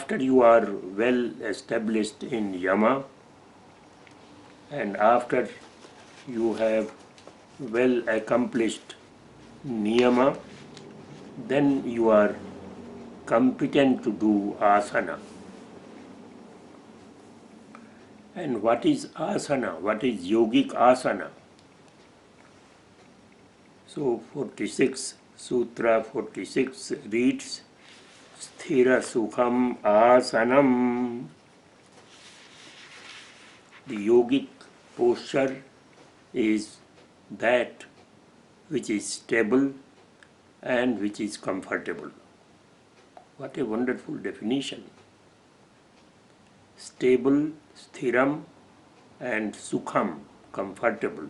after you are well established in Yama, and after you have well accomplished Niyama, then you are competent to do asana. And what is asana? What is yogic asana? So 46, Sutra 46 reads, Sthira Sukham Asanam. The yogic posture is that which is stable and which is comfortable. What a wonderful definition. Stable, sthiram, and sukham, comfortable.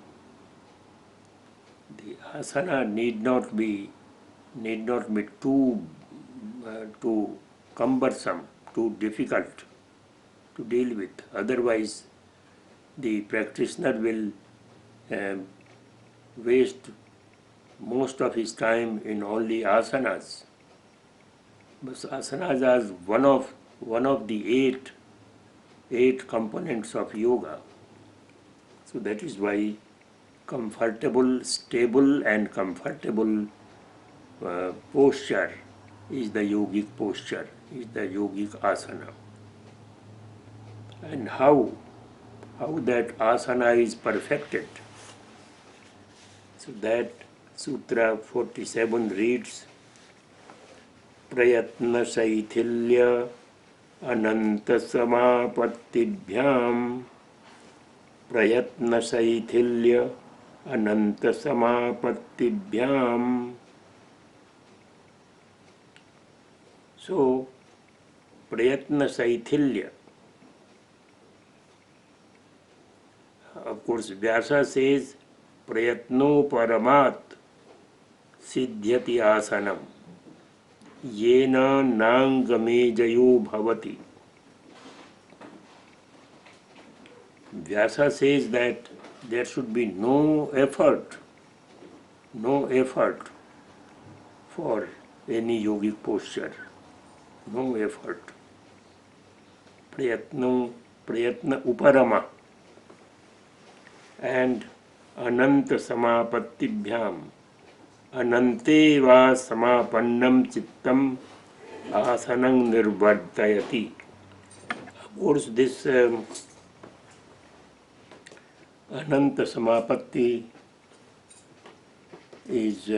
The asana need not be too cumbersome, too difficult to deal with. Otherwise, the practitioner will waste most of his time in only asanas. But asanas are one of the eight components of yoga. So that is why comfortable, stable and comfortable posture is the yogic posture, is the yogic asana. And how that asana is perfected. So that Sutra 47 reads, Prayatna Saithilya Ananta Samapattibhyam. Prayatna Saithilya Ananta Samapattibhyam. So, Prayatna Saithilya. Of course, Vyasa says, Prayatno Paramat Siddhyati Asanam. Yena Nangame Jayo Bhavati. Vyasa says that there should be no effort for any yogic posture. No effort. Prayatna Uparama and Ananta Samapattibhyam. Anante va samapannam chittam asanang nirvardayati. Of course, this Ananta Samapatti is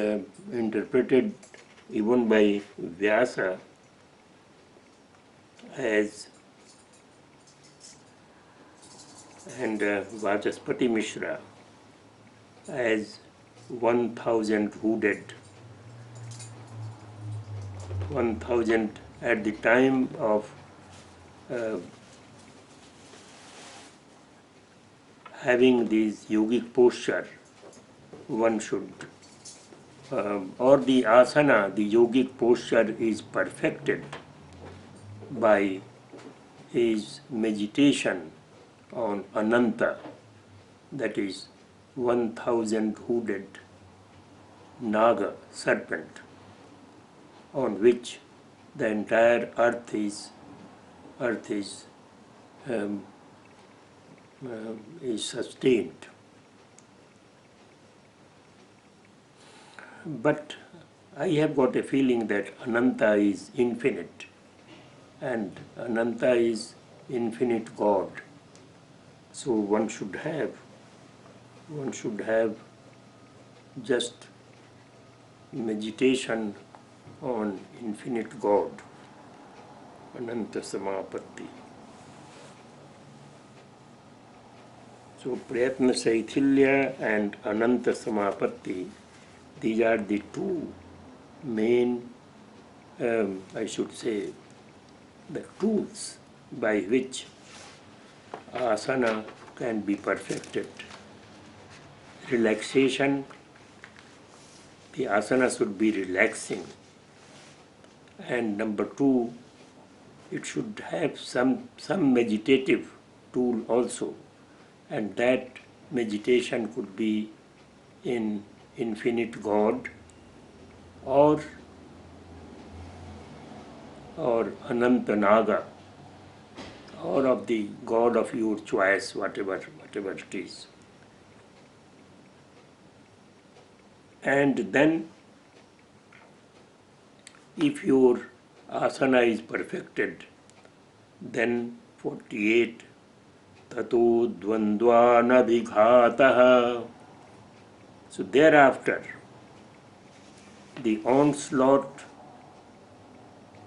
interpreted even by Vyasa as, and Vachaspati Mishra as 1,000 hooded. 1,000 at the time of having this yogic posture, one should, or the asana, the yogic posture is perfected by his meditation on Ananta, that is 1,000 hooded Naga serpent, on which the entire earth is sustained. But I have got a feeling that Ananta is infinite, and Ananta is infinite God. So one should have just meditation on infinite God, Ananta Samapatti. So Prayatna Saithilya and Ananta Samapatti, these are the two main, I should say, the tools by which asana can be perfected. Relaxation, the asana should be relaxing. And number two, it should have some meditative tool also. And that meditation could be in infinite God, or or Anantanaga, or of the god of your choice, whatever it is. And then, if your asana is perfected, then 48, tato dvandvanabhighatah. So thereafter, the onslaught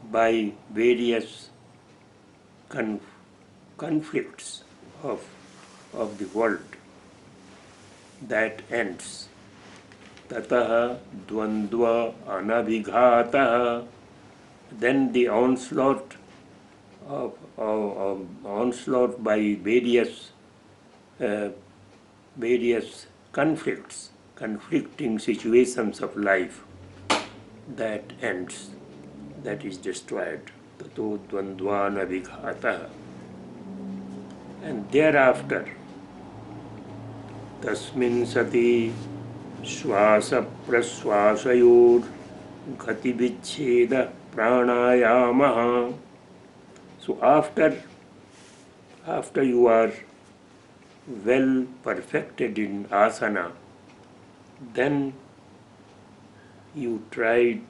by various conflicts of the world, that ends. Tatah dvandva anabhighatah. Then the onslaught onslaught by uh, various conflicts, conflicting situations of life, that ends, that is destroyed. Tato dvandvana vighatah. And thereafter, tasmin sati श्वास praswasayor gati vicheda pranayamah. So after you are well perfected in asana, then you tried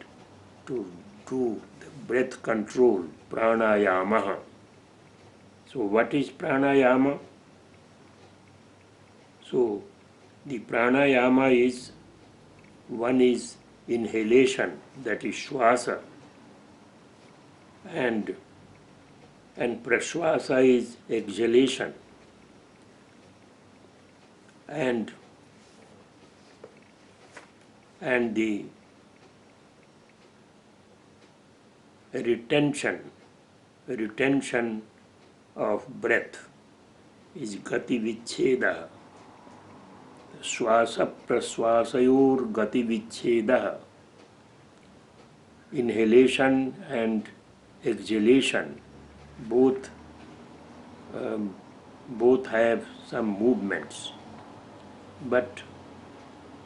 to do the breath control, pranayama. So what is pranayama? So the pranayama is, one is inhalation, that is shwasa, and prashwasa is exhalation, and the retention of breath is gati vicheda. श्वास praswasayor gati vicheda. Inhalation and exhalation both have some movements, but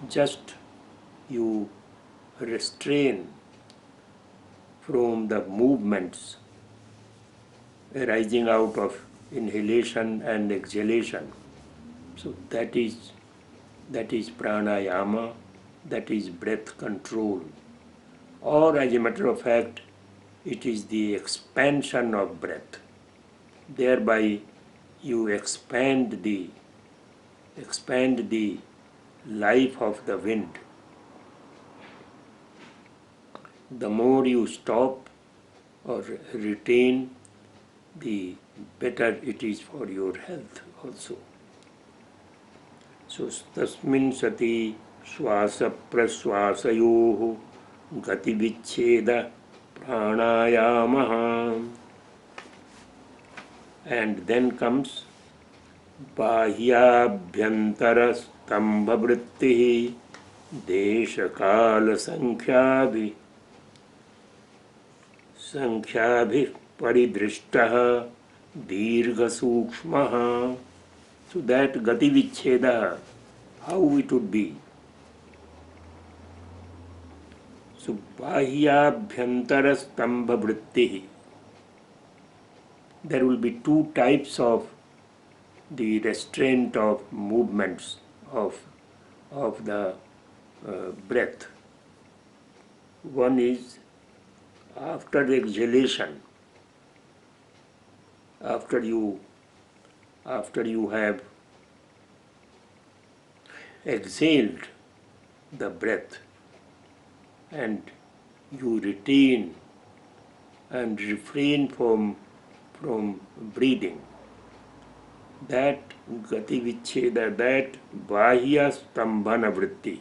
just you restrain from the movements arising out of inhalation and exhalation. So that is pranayama, that is breath control. Or as a matter of fact, it is the expansion of breath. Thereby you expand the life of the wind. The more you stop or retain, the better it is for your health also. So tasmin sati श्वास praswasayoh gati vicheda pranayamah. And then comes बाह्याभ्यंतर स्तंभ वृत्ति देश काल संख्याभि परिदृष्टः दीर्घ सूक्ष्मः. So that gati vicheda, how it would be? So bahyabhyantara stambha vritti. There will be two types of the restraint of movements of the breath. One is after the exhalation, after you have exhaled the breath and you retain and refrain from breathing, that gati vicheda, that bahya stambhana vritti,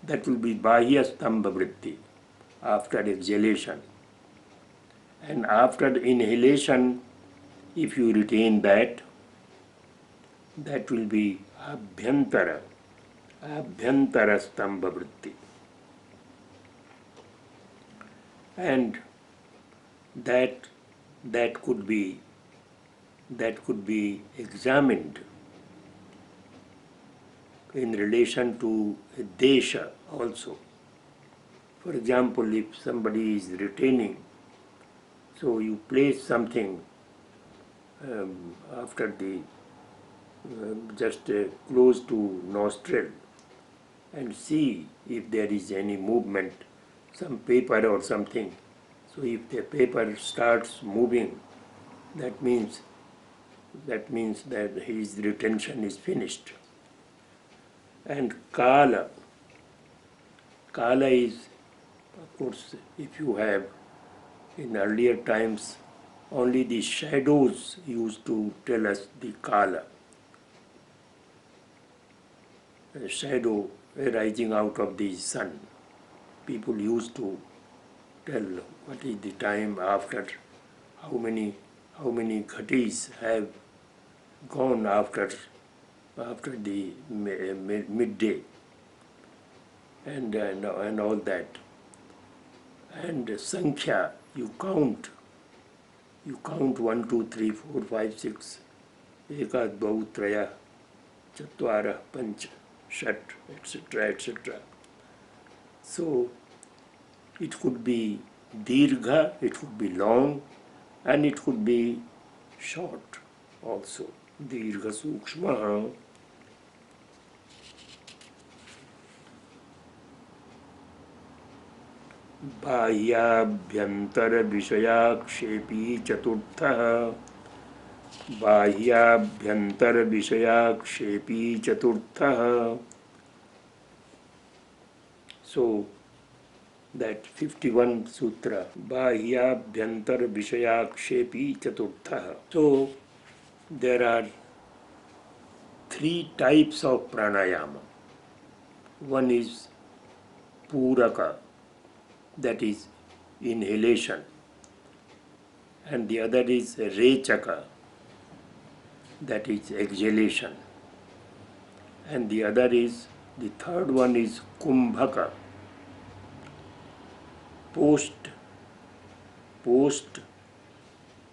that will be bahya stambha vritti after exhalation. And after the inhalation, if you retain that will be abhyantara stambha vritti. And that could be examined in relation to desha also. For example, if somebody is retaining So you place something after the just close to nostril and see if there is any movement, some paper or something. So if the paper starts moving, that means that his retention is finished. And kala is, of course, if you have in earlier times, only the shadows used to tell us the kala, a shadow arising out of the sun. People used to tell what is the time after, how many ghatis have gone after the midday, and all that. And sankhya, you count 1, 2, 3, 4, 5, 6, ekad, dvau, traya, chatvara, panch, shat, etc., etc. So it could be dirgha, it could be long, and it could be short also. Dirgha sukshma. बाह्याभ्यंतर विषयाक्षेपी चतुर्थः बाह्याभ्यंतर विषयाक्षेपी चतुर्थः. So that 51 sutra, बाह्याभ्यंतर विषयाक्षेपी चतुर्थः. So there are 3 types of pranayama. One is puraka, that is inhalation, and the other is rechaka, that is exhalation, and the third one is kumbhaka, post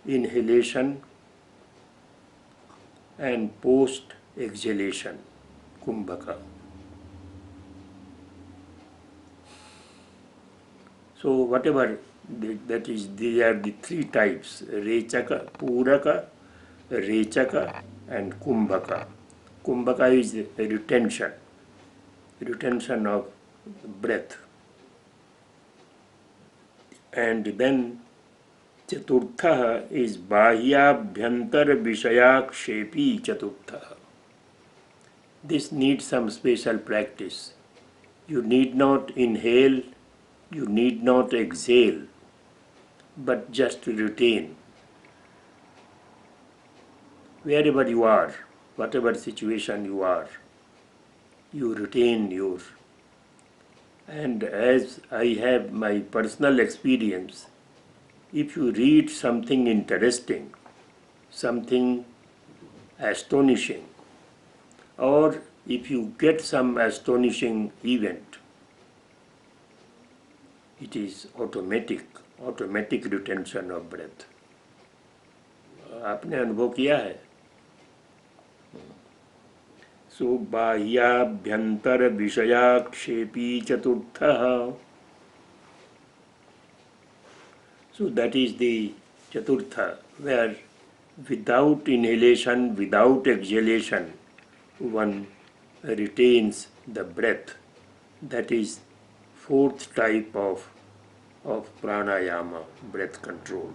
inhalation and post exhalation, kumbhaka. So whatever that is, these are the 3 types: rechaka, puraka, rechaka, and kumbhaka. Kumbhaka is a retention of breath. And then chaturtha is bahyabhyantar vishayakshepi chaturtha. This needs some special practice. You need not inhale, you need not exhale, but just retain. Wherever you are, whatever situation you are, you retain your. And as I have my personal experience, if you read something interesting, something astonishing, or if you get some astonishing event, it is automatic retention of breath. आपने अनुभव किया है? So बाह्याभ्यंतर विषयाक्षेपी चतुर्थः. So that is the chaturtha, where without inhalation, without exhalation, one retains the breath. That is 4th type of pranayama, breath control.